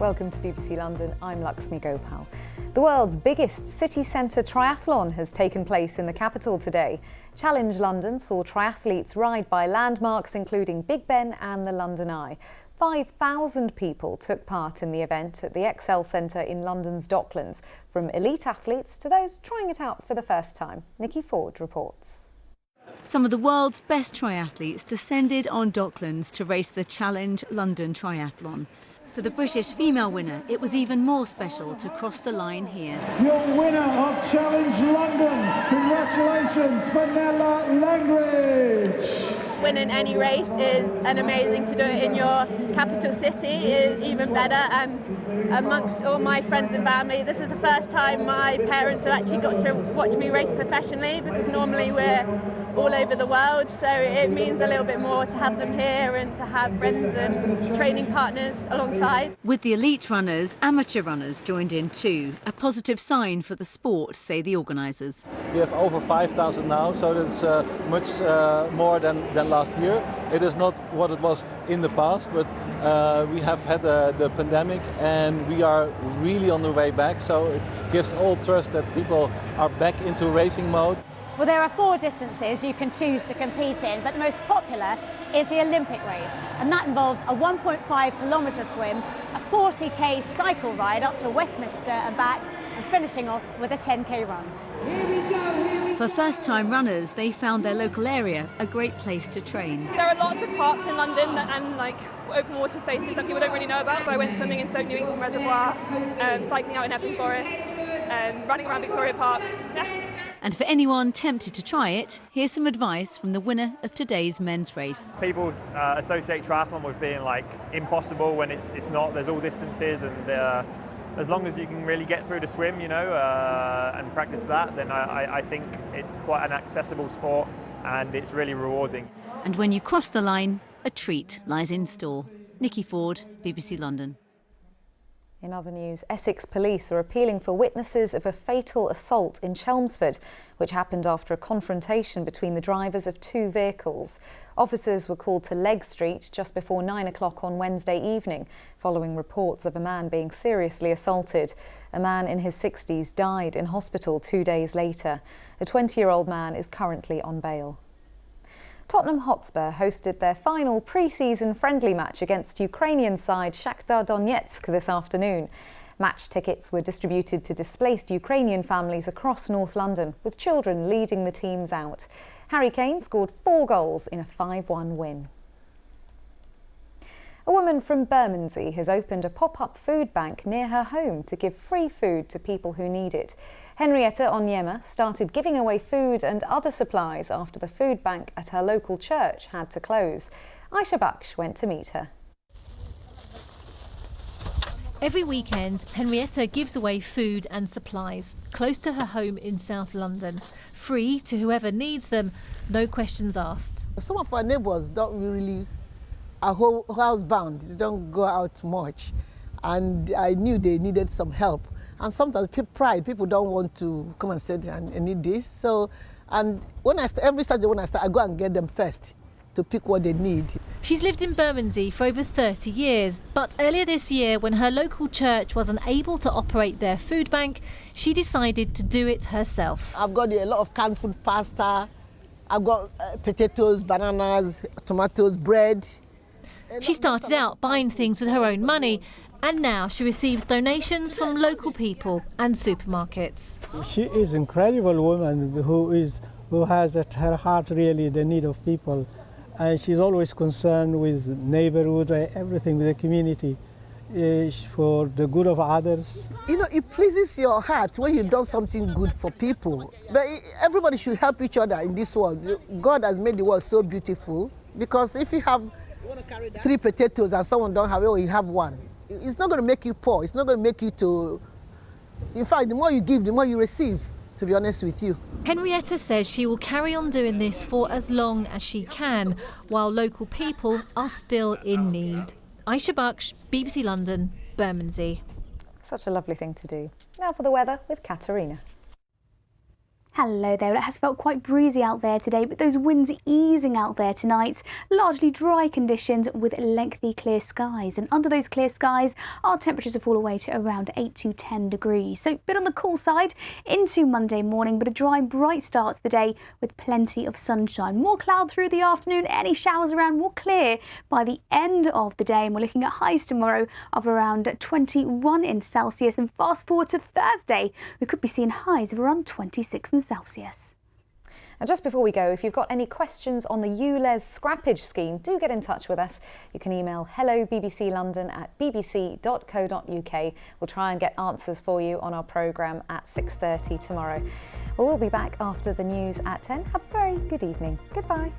Welcome to BBC London, I'm Luxmy Gopal. The world's biggest city centre triathlon has taken place in the capital today. Challenge London saw triathletes ride by landmarks including Big Ben and the London Eye. 5,000 people took part in the event at the Excel Centre in London's Docklands, from elite athletes to those trying it out for the first time. Nikki Ford reports. Some of the world's best triathletes descended on Docklands to race the Challenge London Triathlon. For the British female winner, it was even more special to cross the line here. Your winner of Challenge London, congratulations, Vanilla Langridge. Winning any race is amazing. To do it in your capital city is even better, and amongst all my friends and family, this is the first time my parents have actually got to watch me race professionally, because normally we're all over the world, so it means a little bit more to have them here and to have friends and training partners alongside. With the elite runners, amateur runners joined in too, a positive sign for the sport, say the organisers. We have over 5,000 now, so that's much more than last year. It is not what it was in the past, but we have had the pandemic and we are really on the way back, so it gives all trust that people are back into racing mode. Well, there are 4 distances you can choose to compete in, but the most popular is the Olympic race, and that involves a 1.5 kilometre swim, a 40k cycle ride up to Westminster and back, and finishing off with a 10k run. For first-time runners, they found their local area a great place to train. There are lots of parks in London and open water spaces that people don't really know about. So I went swimming in Stoke Newington Reservoir, cycling out in Epping Forest, running around Victoria Park. And for anyone tempted to try it, here's some advice from the winner of today's men's race. People associate triathlon with being impossible when it's not. There's all distances, and as long as you can really get through the swim, and practice that, then I think it's quite an accessible sport and it's really rewarding. And when you cross the line, a treat lies in store. Nikki Ford, BBC London. In other news, Essex police are appealing for witnesses of a fatal assault in Chelmsford, which happened after a confrontation between the drivers of 2 vehicles. Officers were called to Legg Street just before 9 o'clock on Wednesday evening, following reports of a man being seriously assaulted. A man in his 60s died in hospital 2 days later. A 20-year-old man is currently on bail. Tottenham Hotspur hosted their final pre-season friendly match against Ukrainian side Shakhtar Donetsk this afternoon. Match tickets were distributed to displaced Ukrainian families across North London, with children leading the teams out. Harry Kane scored 4 goals in a 5-1 win. A woman from Bermondsey has opened a pop-up food bank near her home to give free food to people who need it. Henrietta Onyema started giving away food and other supplies after the food bank at her local church had to close. Aisha Baksh went to meet her. Every weekend, Henrietta gives away food and supplies close to her home in South London, free to whoever needs them, no questions asked. Some of our neighbours are housebound, they don't go out much, and I knew they needed some help. And sometimes people don't want to come and say I need this. So, and every Saturday when I start, I go and get them first to pick what they need. She's lived in Bermondsey for over 30 years, but earlier this year, when her local church was unable to operate their food bank, she decided to do it herself. I've got a lot of canned food, pasta, I've got potatoes, bananas, tomatoes, bread. She started out buying things with her own money, and now she receives donations from local people and supermarkets. She is an incredible woman who has at her heart really the need of people, and she's always concerned with neighborhood, everything with the community, for the good of others. It pleases your heart when you've done something good for people. But everybody should help each other in this world. God has made the world so beautiful, because if you have 3 potatoes and someone don't have it, or you have 1. It's not going to make you poor. It's not going to make you to... In fact, the more you give, the more you receive, to be honest with you. Henrietta says she will carry on doing this for as long as she can, while local people are still in need. Aisha Baksh, BBC London, Bermondsey. Such a lovely thing to do. Now for the weather with Katerina. Hello there. It has felt quite breezy out there today, but those winds easing out there tonight. Largely dry conditions with lengthy clear skies, and under those clear skies our temperatures will fall away to around 8 to 10 degrees. So a bit on the cool side into Monday morning, but a dry, bright start to the day with plenty of sunshine. More cloud through the afternoon, any showers around will clear by the end of the day, and we're looking at highs tomorrow of around 21 in Celsius, and fast forward to Thursday we could be seeing highs of around 26 in Celsius. And just before we go, if you've got any questions on the ULEZ scrappage scheme, do get in touch with us. You can email hellobbclondon@bbc.co.uk. We'll try and get answers for you on our programme at 6:30 tomorrow. We'll be back after the news at 10. Have a very good evening. Goodbye.